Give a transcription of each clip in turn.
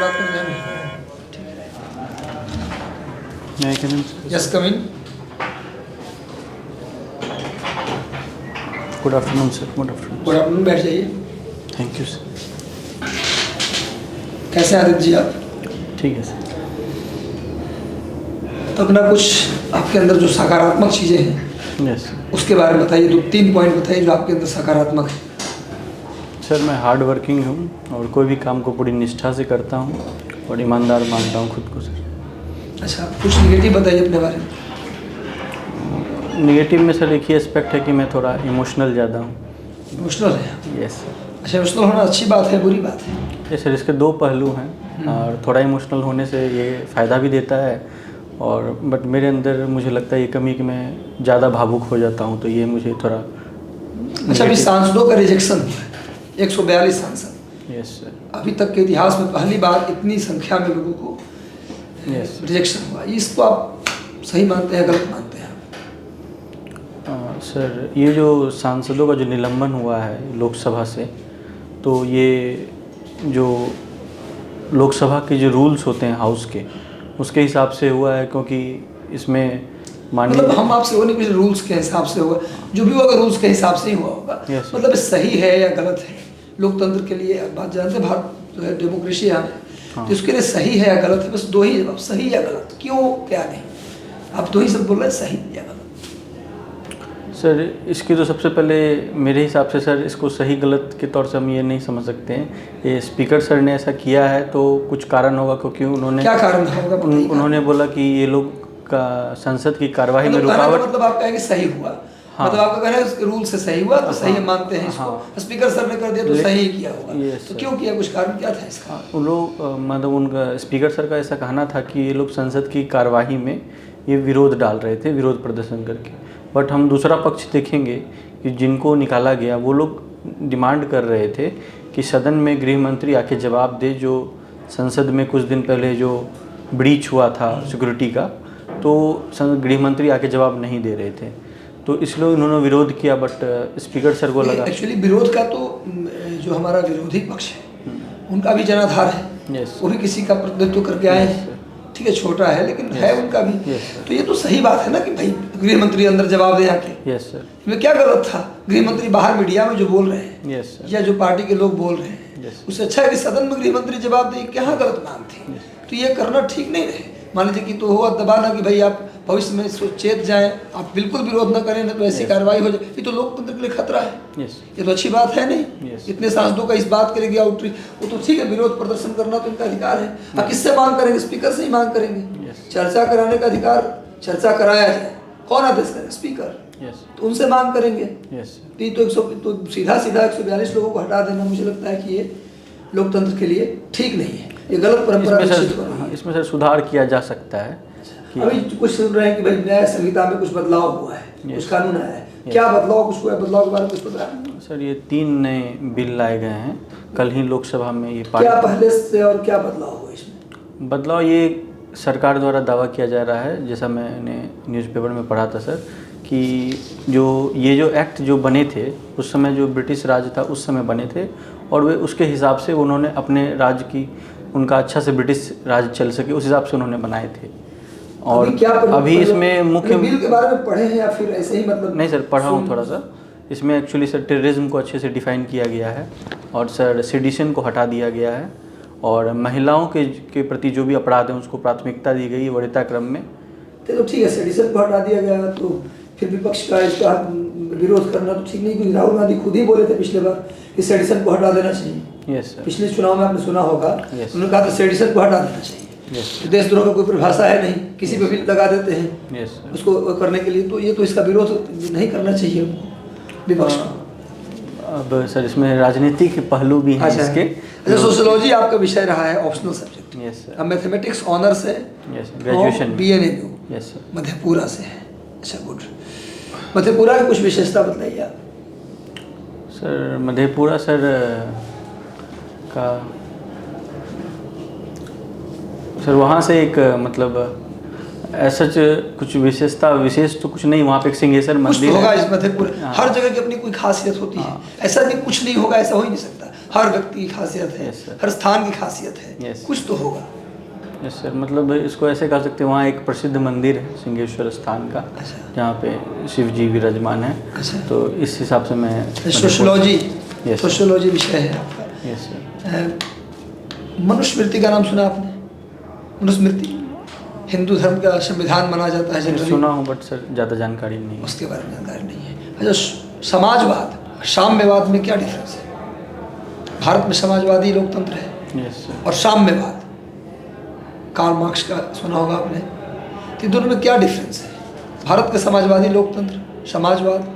सकारात्मक ध्यान है। Yes come in. Good afternoon sir. Good afternoon. Good afternoon, बैठ जाइए। Thank you sir. कैसे हैं आदित्य जी आप? ठीक है सर। तो अपना कुछ आपके अंदर जो सकारात्मक चीज़ें हैं यस उसके बारे में बताइए, 2-3 पॉइंट बताइए जो आपके अंदर सकारात्मक है। सर, मैं हार्ड वर्किंग हूँ और कोई भी काम को पूरी निष्ठा से करता हूँ और ईमानदार मानता हूँ खुद को सर। अच्छा, कुछ निगेटिव बताइए अपने बारे में। नेगेटिव में सर एक ही एस्पेक्ट है कि मैं थोड़ा इमोशनल ज़्यादा हूँ। इमोशनल है? Yes sir. अच्छा, इमोशनल होना अच्छी बात है बुरी बात है? ये सर इसके दो पहलू हैं और थोड़ा इमोशनल होने से ये फ़ायदा भी देता है और बट मेरे अंदर मुझे लगता है ये कमी कि मैं ज़्यादा भावुक हो जाता हूँ, तो ये मुझे थोड़ा। अच्छा, अभी सांसदों का रिजेक्शन हुआ है, 142 सांसद। Yes sir. अभी तक के इतिहास में पहली बार इतनी संख्या में लोगों को यस रिजेक्शन हुआ। इसको आप सही मानते हैं, गलत मानते हैं? सर, ये जो सांसदों का जो निलंबन हुआ है लोकसभा से, तो ये जो लोकसभा के जो रूल्स होते हैं हाउस के, उसके हिसाब से हुआ है, क्योंकि इसमें माननीय मतलब हम आपसे वो नहीं पूछ, रूल्स के हिसाब से हुआ, जो भी होगा रूल्स के हिसाब से ही हुआ होगा। Yes, मतलब सही है या गलत है, लोकतंत्र के लिए बात जानते हैं, भारत जो है डेमोक्रेसी है, तो इसके लिए सही है या गलत है, बस दो ही जवाब, सही या गलत। क्यों, क्या नहीं, आप दो ही सब बोल रहे हैं, सही या गलत। सर, इसकी तो सबसे पहले मेरे हिसाब से सर इसको सही गलत के तौर से हम ये नहीं समझ सकते हैं। ये स्पीकर सर ने ऐसा किया है तो कुछ कारण होगा, क्योंकि उन्होंने क्या कारण होगा? उन्होंने बोला कि ये लोग का संसद की कार्यवाही में रुकावट। मतलब आप कहेंगे सही हुआ। हाँ। मतलब आपका कहना है रूल से सही हुआ तो सही मानते हैं इसको। हाँ। स्पीकर सर ने कर दिया तो सही ही किया होगा। तो क्यों किया, कुछ कारण क्या था इसका? उन लोग मतलब उनका स्पीकर सर का ऐसा कहना था कि ये लोग संसद की कार्यवाही में ये विरोध डाल रहे थे, विरोध प्रदर्शन करके। बट हम दूसरा पक्ष देखेंगे कि जिनको निकाला गया वो लोग डिमांड कर रहे थे कि सदन में गृह मंत्री आके जवाब दे, जो संसद में कुछ दिन पहले जो ब्रीच हुआ था सिक्योरिटी का, तो गृह मंत्री आके जवाब नहीं दे रहे थे, तो इसलिए उन्होंने विरोध किया। बट स्पीकर सर को लगा एक्चुअली विरोध का तो जो हमारा विरोधी पक्ष है उनका भी जनाधार है। यस, वो भी किसी का प्रतिनिधित्व करके आए हैं, ठीक है, छोटा है लेकिन है उनका भी। तो ये तो सही बात है ना कि भाई गृह मंत्री अंदर जवाब दे आके। Yes sir. इसमें क्या गलत था? गृह मंत्री बाहर मीडिया में जो बोल रहे हैं, यस सर, या जो पार्टी के लोग बोल रहे हैं, उससे अच्छा है कि सदन में गृह मंत्री जवाब दे। क्या गलत बात थी? तो ये करना ठीक नहीं रहे। मान लीजिए कि तो हुआ दबाना कि भाई आप भविष्य में चेत जाएं, आप बिल्कुल विरोध न करें, ना तो ऐसी कार्रवाई हो जाए। ये तो लोकतंत्र के लिए खतरा है। ये तो अच्छी बात है नहीं। इतने सांसदों का इस बात के लिए गया आउटरी, वो तो ठीक है, विरोध प्रदर्शन करना तो उनका अधिकार है। आप किससे मांग करेंगे? स्पीकर से ही मांग करेंगे। चर्चा कराने का अधिकार, चर्चा कराया जाए, कौन आदेश करे? स्पीकर। तो उनसे मांग करेंगे। तो सीधा 142 लोगों को हटा देना, मुझे लगता है कि ये लोकतंत्र के लिए ठीक नहीं है, ये गलत परंपरा विकसित हो रही है। इसमें सर सुधार किया जा सकता है। अभी कुछ सुन रहे हैं कि भाई न्याय संहिता में कुछ बदलाव हुआ है, कुछ कानून आया है। क्या बदलाव, कुछ हुआ बदलाव के बारे में कुछ पता है? सर, ये 3 नए बिल लाए गए हैं कल ही लोकसभा में। ये क्या पहले से और क्या बदलाव हुआ इसमें? बदलाव ये सरकार द्वारा दावा किया जा रहा है, जैसा मैंने न्यूज़पेपर में पढ़ा था सर, कि जो एक्ट जो बने थे उस समय, जो ब्रिटिश राज था उस समय बने थे, और वे उसके हिसाब से उन्होंने अपने राज्य की, उनका अच्छा से ब्रिटिश राज चल सके उस हिसाब से उन्होंने बनाए थे। और अभी इसमें मुख्य बिल के बारे में पढ़े हैं या फिर ऐसे ही मतलब? नहीं सर, पढ़ा हूँ थोड़ा सा। इसमें एक्चुअली सर टेररिज्म को अच्छे से डिफाइन किया गया है, और सर सेडिशन को हटा दिया गया है, और महिलाओं के प्रति जो भी अपराध हैं उसको प्राथमिकता दी गई है वरीयता क्रम में। तो ठीक है, सेडिशन को हटा दिया गया, तो फिर विपक्ष का इसका विरोध करना तो ठीक नहीं, क्योंकि राहुल गांधी खुद ही बोले थे पिछले बार कि सेडिशन को हटा देना चाहिए। Yes sir. पिछले चुनाव में आपने सुना होगा, उन्होंने कहा था सेडिशन को हटा देना चाहिए। तो देशद्रोह का कोई परिभाषा है नहीं, किसी पे भी लगा देते हैं उसको करने के लिए। तो ये तो इसका विरोध नहीं करना चाहिए विपक्ष को। अब सर इसमें राजनीतिक पहलू भी हैं इसके। अच्छा, सोशियोलॉजी आपका विषय रहा है, ऑप्शनल सब्जेक्ट। Yes sir. अब मैथमेटिक्स ऑनर्स है, graduation BNMU। Yes sir. Madhepura से है। अच्छा, गुड। मधेपुरा की कुछ विशेषता बताइए आप। सर, मधेपुरा सर का सर वहाँ से एक मतलब ऐसा कुछ विशेषता विशेष तो कुछ नहीं, वहाँ पे एक सिंहेश्वर मंदिर होगा इस मधेपुरा। हर जगह की अपनी कोई खासियत होती है। ऐसा नहीं कुछ नहीं होगा, ऐसा हो ही नहीं सकता। हर व्यक्ति की खासियत है, Yes, sir. हर स्थान की खासियत है, Yes. कुछ तो होगा। यस सर, मतलब इसको ऐसे कह सकते हैं, वहाँ एक प्रसिद्ध मंदिर है सिंहेश्वर स्थान का, अच्छा। जहाँ पे शिव जी विराजमान है। अच्छा। तो इस हिसाब से मैं सोशियोलॉजी, Yes. सोशियोलॉजी विषय है आपका। Yes sir. मनुस्मृति का नाम सुना आपने? मनुस्मृति हिंदू धर्म का संविधान माना जाता है जनरली। सुना हूँ बट सर ज़्यादा जानकारी नहीं है। उसके बारे में जानकारी नहीं है। अच्छा, समाजवाद, साम्यवाद में क्या डिफरेंस है? भारत में समाजवादी लोकतंत्र है यस सर। और साम्यवाद, कार्ल मार्क्स का सुना होगा आपने। तो इन दोनों में क्या डिफरेंस है? भारत का समाजवादी लोकतंत्र, समाजवाद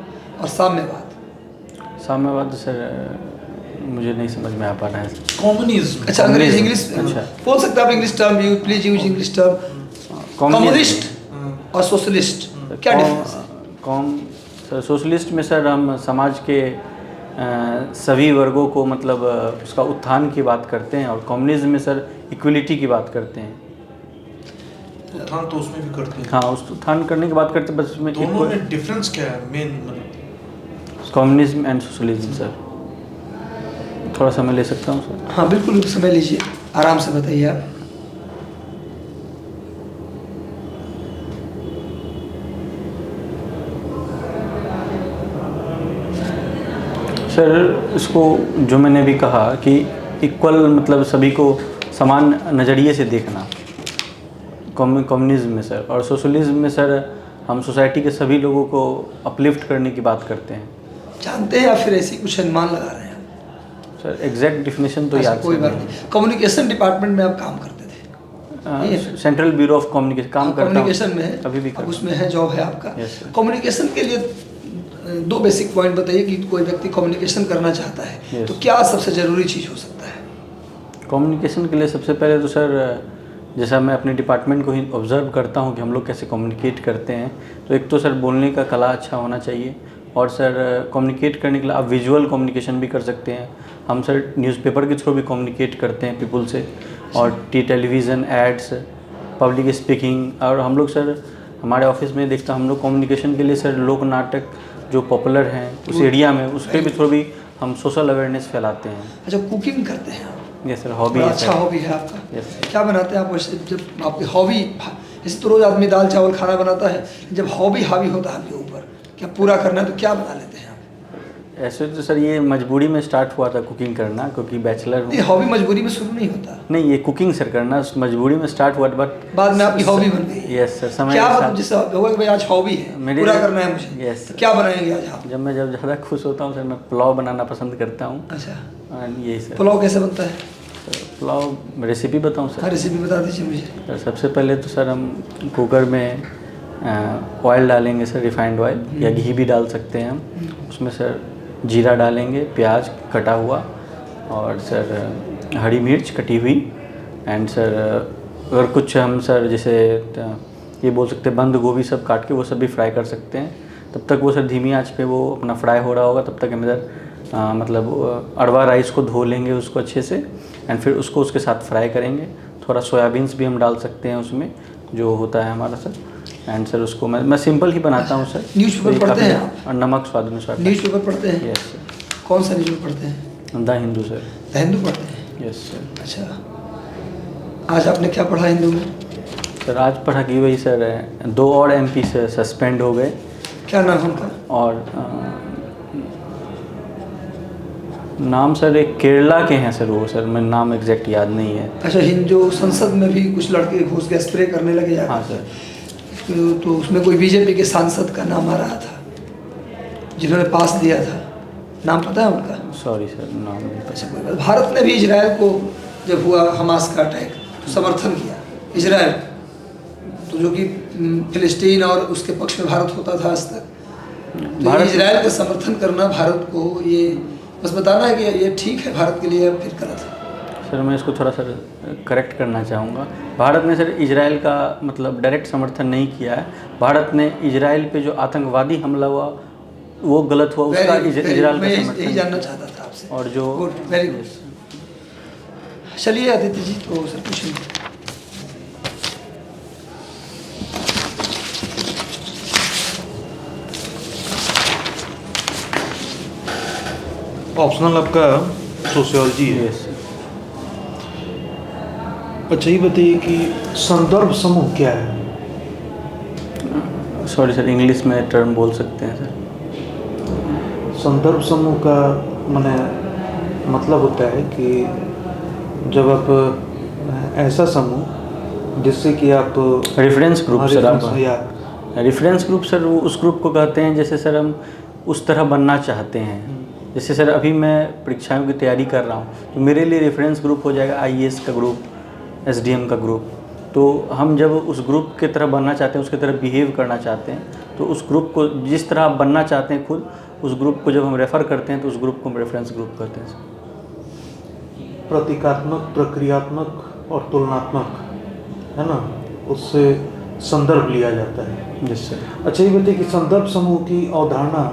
और साम्यवाद। साम्यवाद सर मुझे नहीं समझ में आ पा रहा है। कम्युनिज्म। अच्छा, अंग्रेज इंग्लिश अच्छा। बोल सकते हैं आप? English term use, please use English term. Communist और सोशलिस्ट क्या डिफरेंस है? सोशलिस्ट में सर हम समाज के सभी वर्गों को मतलब उसका उत्थान की बात करते हैं, और कम्युनिज्म में सर इक्वलिटी की बात करते हैं। उत्थान तो उसमें भी करते हैं। हाँ, उस उत्थान करने की बात करते हैं, बस उसमें दोनों में डिफरेंस क्या है मेन? मतलब कम्युनिज्म एंड सोशलिज्म सर। थोड़ा समय ले सकता हूँ सर? हाँ बिल्कुल, समय लीजिए, आराम से बताइए आप। सर इसको जो मैंने भी कहा कि इक्वल मतलब सभी को समान नज़रिए से देखना, कम्युनिज्म में सर। और सोशलिज्म में सर हम सोसाइटी के सभी लोगों को अपलिफ्ट करने की बात करते हैं। जानते हैं या फिर ऐसी कुछ अनुमान लगा रहे हैं? सर एग्जैक्ट डिफिनेशन तो याद कोई बात नहीं। कम्युनिकेशन डिपार्टमेंट में आप काम करते थे? सेंट्रल ब्यूरो ऑफ कम्युनिकेशन काम करता हूँ। कम्युनिकेशन में है अभी भी अब उसमें है, जॉब है आपका। Yes, sir. कम्युनिकेशन के लिए दो बेसिक पॉइंट बताइए कि कोई व्यक्ति कम्युनिकेशन करना चाहता है Yes. तो क्या सबसे ज़रूरी चीज़ हो सकता है? कम्युनिकेशन के लिए सबसे पहले तो सर जैसा मैं अपने डिपार्टमेंट को ही ऑब्जर्व करता हूँ कि हम लोग कैसे कम्युनिकेट करते हैं, तो एक तो सर बोलने का कला अच्छा होना चाहिए, और सर कम्युनिकेट करने के लिए आप विजुअल कम्युनिकेशन भी कर सकते हैं। हम सर न्यूज़पेपर के थ्रू भी कम्युनिकेट करते हैं पीपल से, और टेलीविज़न एड्स, पब्लिक स्पीकिंग। और हम लोग सर हमारे ऑफिस में देखता हम लोग कम्युनिकेशन के लिए सर लोक नाटक जो पॉपुलर हैं उस एरिया में, उसके भी थ्रू भी हम सोशल अवेयरनेस फैलाते हैं। अच्छा, कुकिंग करते हैं आप? यस सर, हॉबी बड़ा है अच्छा सर। हॉबी है आपका। Yes, sir. क्या बनाते हैं आप वैसे? जब आपकी हॉबी, जैसे तो रोज़ आदमी दाल चावल खाना बनाता है, जब हॉबी हावी होता है आपके ऊपर, क्या पूरा करना है तो क्या बना लेते हैं आप? ऐसे तो सर ये मजबूरी में स्टार्ट हुआ था कुकिंग करना, क्योंकि बैचलर हूँ। ये हॉबी मजबूरी में शुरू नहीं होता, नहीं, ये कुकिंग सर करना मजबूरी में स्टार्ट हुआ, बट बाद में आपकी हॉबी बन गई। यस सर, समय क्या के मतलब साथ जिससे होगा कि भाई आज हॉबी है, मेरे पूरा करना है मुझे, Yes, तो sir. क्या बनाएंगे आज आप? जब ज़्यादा खुश होता हूँ सर, मैं पुलाव बनाना पसंद करता हूँ। अच्छा, यही सर। पुलाव कैसे बनता है? सर, पुलाव रेसिपी बताऊँ हाँ, सर? रेसिपी बता दीजिए मुझे। सर सबसे पहले तो सर हम कुकर में ऑयल डालेंगे सर, रिफाइंड ऑयल या घी भी डाल सकते हैं हम। उसमें सर जीरा डालेंगे, प्याज कटा हुआ, और सर हरी मिर्च कटी हुई, एंड सर अगर कुछ हम सर जैसे ये बोल सकते हैं बंद गोभी सब काट के वो सब भी फ्राई कर सकते हैं। तब तक वो सर धीमी आंच पे वो अपना फ्राई हो रहा होगा, तब तक हम इधर मतलब अरवा राइस को धो लेंगे उसको अच्छे से, एंड फिर उसको उसके साथ फ्राई करेंगे। थोड़ा सोयाबीन्स भी हम डाल सकते हैं उसमें जो होता है हमारा सर, एंड सर उसको मैं सिंपल ही बनाता हूँ सर। न्यूज़पेपर तो पढ़ते हैं काफ़ी- आप? और नमक स्वाद अनुसार। न्यूज़पेपर पढ़ते हैं? Yes sir. कौन सा न्यूज़पेपर पढ़ते हैं? The Hindu sir. The Hindu पढ़ते हैं? Yes sir. अच्छा, आज आपने क्या पढ़ा हिंदू में? सर आज पढ़ा कि वही सर 2 और MP से सस्पेंड हो गए, क्या नाम है उनका? और नाम सर एक केरला के हैं सर, वो सर मैं नाम एग्जैक्ट याद नहीं है। अच्छा, जो संसद में भी कुछ लड़के घुस गए, स्प्रे करने लगे जाकर। हाँ सर। तो उसमें कोई बीजेपी के सांसद का नाम आ रहा था जिन्होंने पास दिया था, नाम पता है उनका? सॉरी सर, नाम नहीं पता। अच्छा, कोई बात। भारत ने भी इजराइल को जब हुआ हमास का अटैक तो समर्थन किया इजराइल, तो जो कि फिलिस्तीन और उसके पक्ष में भारत होता था आज तक। तो भारत- इजराइल का समर्थन करना भारत को, ये बस बताना है कि ये ठीक है भारत के लिए या फिर गलत है? सर मैं इसको थोड़ा सर करेक्ट करना चाहूँगा। भारत ने सर इजराइल का मतलब डायरेक्ट समर्थन नहीं किया है। भारत ने इजराइल पे जो आतंकवादी हमला हुआ वो गलत हुआ, उसका इजराइल का मैं यही समर्थन। जानना चाहता था आपसे। और जो गुड, वेरी गुड। चलिए आदित्य जी, तो सर पूछिए। ऑप्शनल आपका सोशियोलॉजी है। Yes sir. अच्छा ये बताइए कि संदर्भ समूह क्या है? सॉरी सर, इंग्लिश में टर्म बोल सकते हैं सर। संदर्भ समूह का माने मतलब होता है कि जब आप ऐसा समूह जिससे कि आप रेफरेंस ग्रुप सर, या आप रेफरेंस ग्रुप सर वो उस ग्रुप को कहते हैं जैसे सर हम उस तरह बनना चाहते हैं। जैसे सर अभी मैं परीक्षाओं की तैयारी कर रहा हूँ तो मेरे लिए रेफरेंस ग्रुप हो जाएगा आईएएस का ग्रुप, एसडीएम का ग्रुप। तो हम जब उस ग्रुप की तरह बनना चाहते हैं, उसकी तरह बिहेव करना चाहते हैं, तो उस ग्रुप को जिस तरह आप बनना चाहते हैं खुद, उस ग्रुप को जब हम रेफ़र करते हैं तो उस ग्रुप को हम रेफरेंस ग्रुप कहते हैं सर। प्रतीकात्मक, प्रक्रियात्मक और तुलनात्मक है ना, उससे संदर्भ लिया जाता है। Yes sir. अच्छा ये बताइए कि संदर्भ समूह की अवधारणा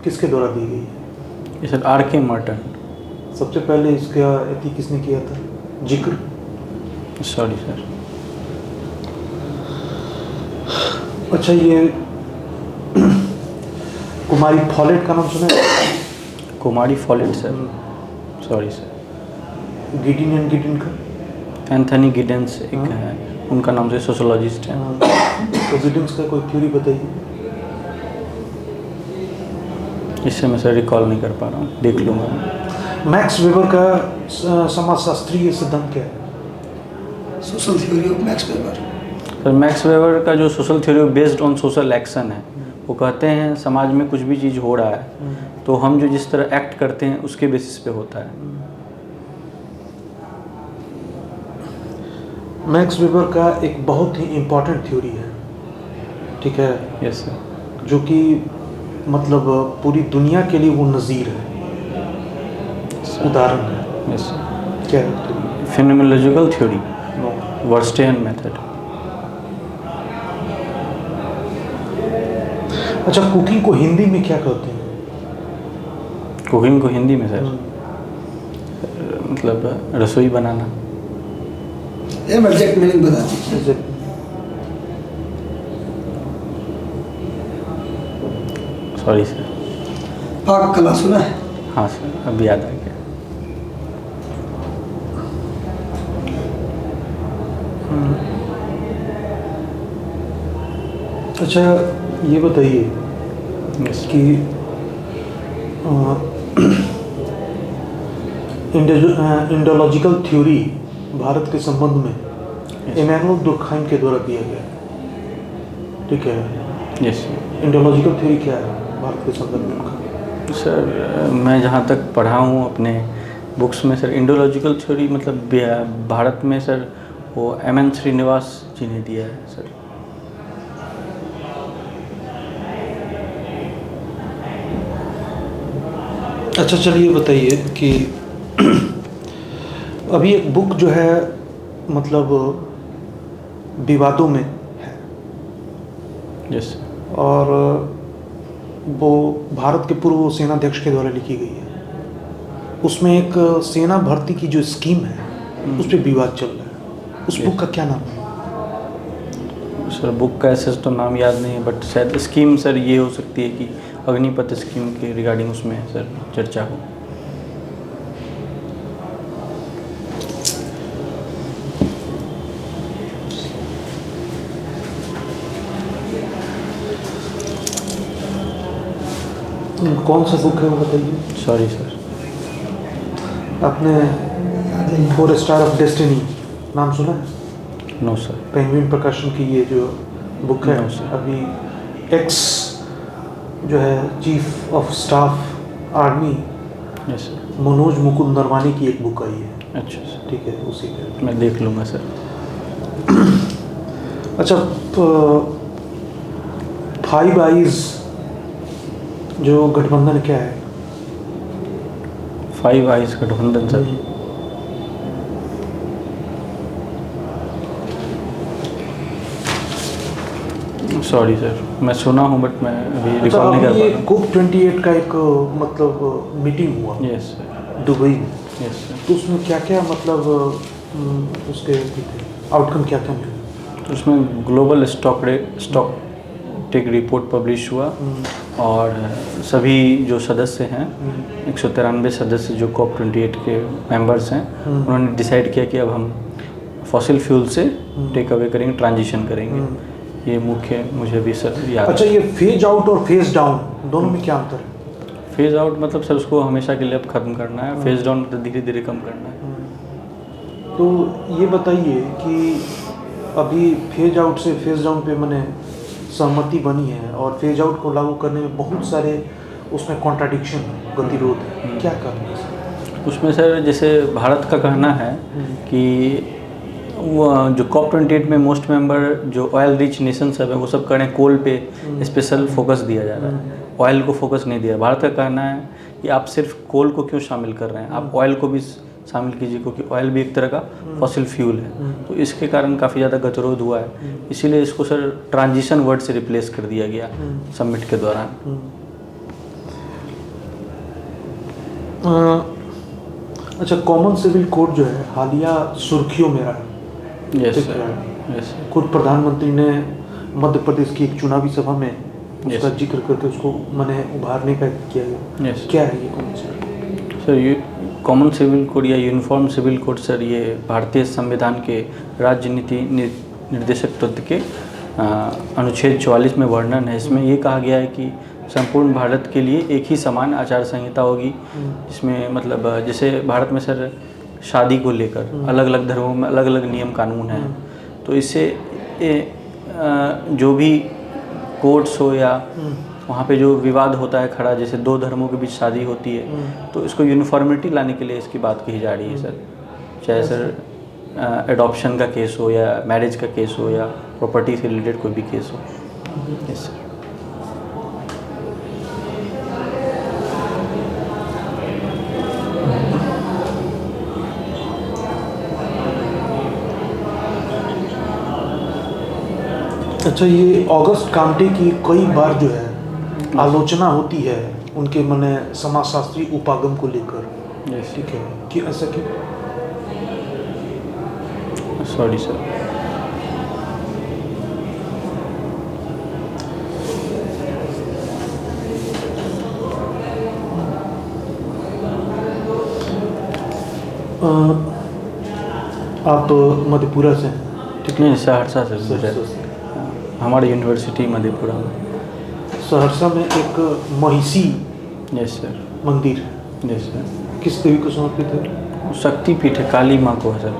किसके द्वारा दी गई है? ये सर आर.के. मार्टन। सबसे पहले इसका एथी किसने किया था जिक्र? Sorry sir. अच्छा ये कुमारी फॉलेट का नाम सुना है? कुमारी Follett sir, sorry sir. Giddens and Giddens का? एंथनी गिडेंस एक है, उनका नाम से सोशोलॉजिस्ट है। तो गिडिन्स का कोई थ्योरी बताइए। इससे मैं सर रिकॉल नहीं कर पा रहा हूँ, देख लूँगा। मैक्स वेबर का समाजशास्त्रीय सिद्धांत क्या है? Social theory of max weber. Sir max weber का जो social theory based on social action है, वो कहते हैं समाज में कुछ भी चीज़ हो रहा है तो हम जो जिस तरह एक्ट करते हैं उसके बेसिस पे होता है। मैक्स वेबर का एक बहुत ही इम्पोर्टेंट थ्योरी है, ठीक है, यस सर। जो कि मतलब पूरी दुनिया के लिए वो नज़ीर है, उदाहरण है। Yes sir. क्या है? Phenomenological theory, no. वर्स्टेन मेथड। अच्छा कुकिंग को हिंदी में क्या कहते हैं? कुकिंग को हिंदी में सर मतलब रसोई बनाना। एग्जैक्ट मीनिंग बता दीजिए। Sorry sir. पाक कला सुना है? हाँ सर, अब याद आ गया। अच्छा ये बताइए यस कि इंडोलॉजिकल थ्योरी भारत के संबंध में इमैनुअल दुर्खाइम के द्वारा दिया गया, ठीक है। यस इंडोलॉजिकल थ्योरी क्या है भारत के संदर्भ में? सर मैं जहाँ तक पढ़ा हूँ अपने बुक्स में सर, इंडोलॉजिकल थ्योरी मतलब भारत में सर वो M.N. श्रीनिवास जी ने दिया है सर। अच्छा चलिए बताइए कि अभी एक बुक जो है मतलब विवादों में है, यस और वो भारत के पूर्व सेनाध्यक्ष के द्वारा लिखी गई है। उसमें एक सेना भर्ती की जो स्कीम है उस पर विवाद चल रहा है। उस बुक का क्या नाम है? सर बुक का ऐसे तो नाम याद नहीं है, बट शायद स्कीम सर ये हो सकती है कि अग्निपथ स्कीम के रिगार्डिंग उसमें सर चर्चा हो। कौन सा बुक है वो बताइए। Sorry sir. आपने 4 स्टार ऑफ डेस्टिनी नाम सुना है? No sir. पेंगुइन प्रकाशन की ये जो बुक है, No, sir. अभी एक्स जो है chief of staff army yes sir. Manoj Mukund Naravane की एक बुक आई है, अच्छा सर, ठीक है, उसी पे। मैं देख लूँगा सर। अच्छा तो 5 आइज जो गठबंधन क्या है? 5 आइज गठबंधन सर, सॉरी सर मैं सुना हूँ बट मैं अभी अच्छा रिकॉल नहीं कर अभी पा ये रहा हूँ। कोप 28 का एक मतलब मीटिंग हुआ यस सर। दुबई में, यस सर। तो उसमें क्या क्या मतलब उसके आउटकम क्या क्या मिले? तो उसमें global stock tech report publish हुआ और सभी जो सदस्य हैं 193 सदस्य जो COP 28 के मेंबर्स हैं उन्होंने डिसाइड किया कि अब हम फॉसिल फ्यूल से टेक अवे करेंगे, ट्रांजिशन करेंगे। ये मुख्य मुझे भी सर याद। अच्छा, ये फेज आउट और फेज डाउन दोनों में क्या अंतर है? फेज आउट मतलब सर उसको हमेशा के लिए अब ख़त्म करना है, फेज डाउन मतलब धीरे धीरे कम करना है। तो ये बताइए कि अभी फेज आउट से फेज डाउन पे मैंने सहमति बनी है और फेज आउट को लागू करने में बहुत सारे उसमें कॉन्ट्राडिक्शन है, गतिरोध है, क्या करना है? उसमें सर जैसे भारत का कहना है कि वो जो COP 28 में मोस्ट मेंबर जो ऑयल रिच नेशन सब है वो सब करें कोल पे स्पेशल फोकस दिया जा रहा है, ऑयल को फोकस नहीं दिया। भारत का कहना है कि आप सिर्फ कोल को क्यों शामिल कर रहे हैं, आप ऑयल को भी शामिल कीजिए क्योंकि ऑयल भी एक तरह का फॉसिल फ्यूल है। तो इसके कारण काफ़ी ज़्यादा गतिरोध हुआ है, इसीलिए इसको सर ट्रांजिशन वर्ड से रिप्लेस कर दिया गया समिट के दौरान। अच्छा, कॉमन सिविल कोड जो है हालिया सुर्खियों में रहा। यस ठीक है। खुद प्रधानमंत्री ने मध्य प्रदेश की एक चुनावी सभा में उसका जिक्र करके उसको मैंने उभारने का किया गया। क्या है ये कॉमन सिविल? सर ये कॉमन सिविल कोड या यूनिफॉर्म सिविल कोड सर ये भारतीय संविधान के राज्य नीति निर्देशक तत्व के अनुच्छेद 44 में वर्णन है। इसमें ये कहा गया है कि संपूर्ण भारत के लिए एक ही समान आचार संहिता होगी। इसमें मतलब जैसे भारत में सर शादी को लेकर अलग अलग धर्मों में अलग अलग नियम कानून हैं, तो इससे जो भी कोर्ट्स हो या वहाँ पे जो विवाद होता है खड़ा, जैसे दो धर्मों के बीच शादी होती है, तो इसको यूनिफॉर्मिटी लाने के लिए इसकी बात कही जा रही है सर। चाहे सर एडॉप्शन का केस हो या मैरिज का केस हो या प्रॉपर्टी से रिलेटेड कोई भी केस हो। Yes sir. अच्छा, ये ऑगस्ट कांटे की कई बार जो है आलोचना होती है उनके मने समाजशास्त्री उपागम को लेकर। ठीक है कि ऐसा क्यों? Sorry sir. आप मधेपुरा से? ठीक नहीं, सहरसा से। हमारी यूनिवर्सिटी मधेपुरा में। सहरसा में एक महिषी यस सर मंदिर है। Yes sir. किस देवी को समर्पित है? शक्तिपीठ है, काली माँ को है सर,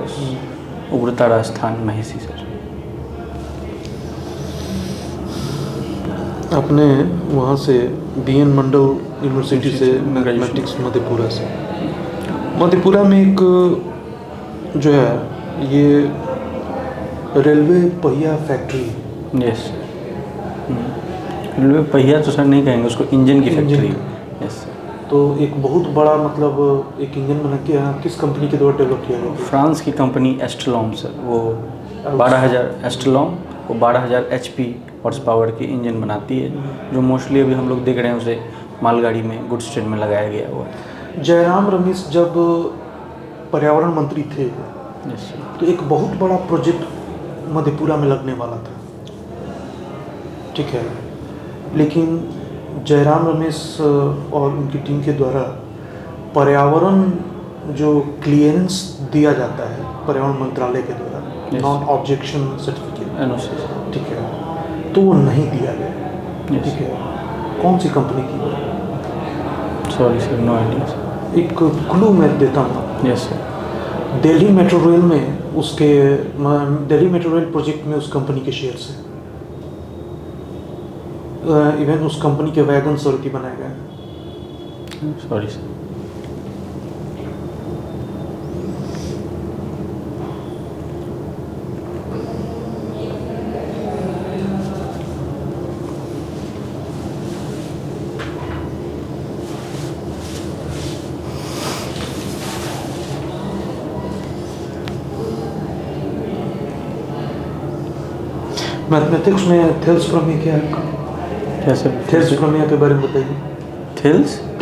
उग्रतारा स्थान महिषी सर। आपने वहाँ से BN मंडल यूनिवर्सिटी से मैथमेटिक्स मधेपुरा से। मधेपुरा में एक जो है ये रेलवे पहिया फैक्ट्री। यस रेलवे पहिया तो सर नहीं कहेंगे, उसको इंजन की फैक्ट्री। यस तो एक बहुत बड़ा मतलब एक इंजन बना के किस कंपनी के द्वारा डेवलप किया गया? फ्रांस की कंपनी एस्ट्रोलॉम सर। वो 12,000 एस्ट्रोलॉम वो 12,000 HP हॉर्स पावर की इंजन बनाती है, जो मोस्टली अभी हम लोग देख रहे हैं उसे मालगाड़ी में गुड्स ट्रेन में लगाया गया हुआ है। जयराम रमेश जब पर्यावरण मंत्री थे यस तो एक बहुत बड़ा प्रोजेक्ट मधेपुरा में लगने वाला था। ठीक है, लेकिन जयराम रमेश और उनकी टीम के द्वारा पर्यावरण जो क्लियरेंस दिया जाता है पर्यावरण मंत्रालय के द्वारा, नॉन ऑब्जेक्शन सर्टिफिकेट, ठीक है, तो वो नहीं दिया गया। ठीक है, कौन सी कंपनी की? Sorry sir, no idea. एक क्लू मैं देता हूँ। Yes sir. Delhi metro rail में उसके दिल्ली मेट्रो रेल प्रोजेक्ट में उस कंपनी के शेयर्स हैं। इवन उस कंपनी के वैगन भी बनाए गए हैं। Sorry sir. मैथमेटिक्स में थेल्स प्रमेय क्या है? कैसे? थेल्स प्रमेय के बारे में बताइए।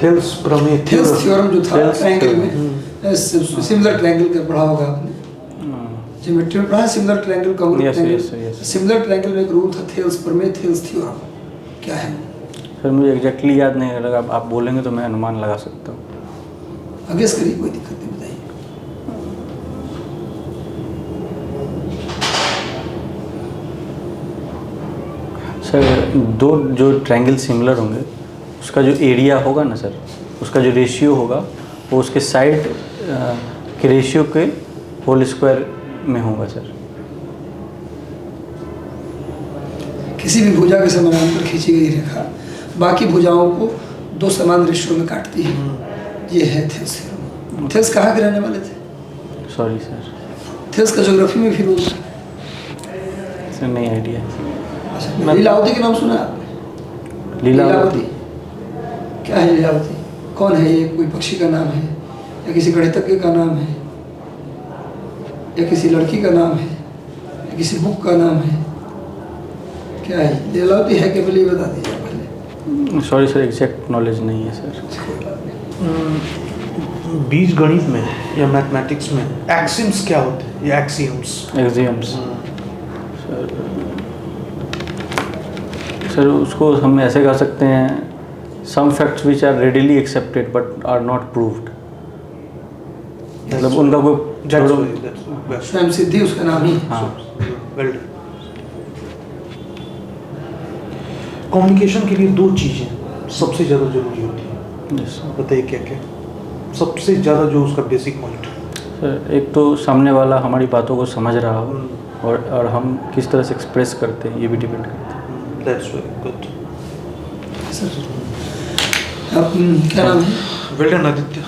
थेल्स प्रमेय, थेल्स थ्योरम जो था ट्रायंगल में, सिमिलर ट्रायंगल का पढ़ा होगा आपने, ज्योमेट्री में पढ़ा सिमिलर ट्रायंगल का। सिमिलर ट्रायंगल में एक रूल था थेल्स प्रमेय, थेल्स थ्योरम क्या है? सर मुझे एग्जैक्टली याद नहीं लगा, आप बोलेंगे तो मैं अनुमान लगा सकता हूँ। आगे से करिए, कोई दिक्कत नहीं, बताइए। सर दो जो ट्रायंगल सिमिलर होंगे उसका जो एरिया होगा ना सर, उसका जो रेशियो होगा वो उसके साइड के रेशियो के होल स्क्वायर में होगा सर। किसी भी भुजा के समानांतर खींची गई रेखा बाकी भुजाओं को दो समान रेशियो में काटती है। ये है थेल्स थ्योरम। थेल्स कहाँ के रहने वाले थे? सॉरी सर, थेल्स का ज्योग्राफी में फिर सर नहीं आइडिया। लीलावती के नाम सुना है आपने? लीलावती क्या है लीलावती? कौन है ये? कोई पक्षी का नाम है या किसी गणितज्ञ का नाम है या किसी लड़की का नाम है या किसी बुक का नाम है? क्या है लीलावती? है केवल ये बता दीजिए पहले। सॉरी सर, एग्जैक्ट नॉलेज नहीं है सर। बीज गणित में या मैथमेटिक्स में एक्सिम्स क्या होते हैं या एक्सियम्स? एक्सियम्स सर उसको हम ऐसे कह सकते हैं, some facts which are readily accepted but are not proved. मतलब उनका कोई स्वयं सिद्धि उसका नाम ही। हाँ। कम्युनिकेशन के लिए दो चीज़ें सबसे ज़्यादा जरूरी होती है। Yes, sir. बताइए क्या क्या सबसे ज़्यादा जो उसका बेसिक पॉइंट है? सर एक तो सामने वाला हमारी बातों को समझ रहा हो और हम किस तरह से एक्सप्रेस करते हैं, ये भी डिपेंड करता है। That's very good. सर आप क्या नाम है? Well done Aditya.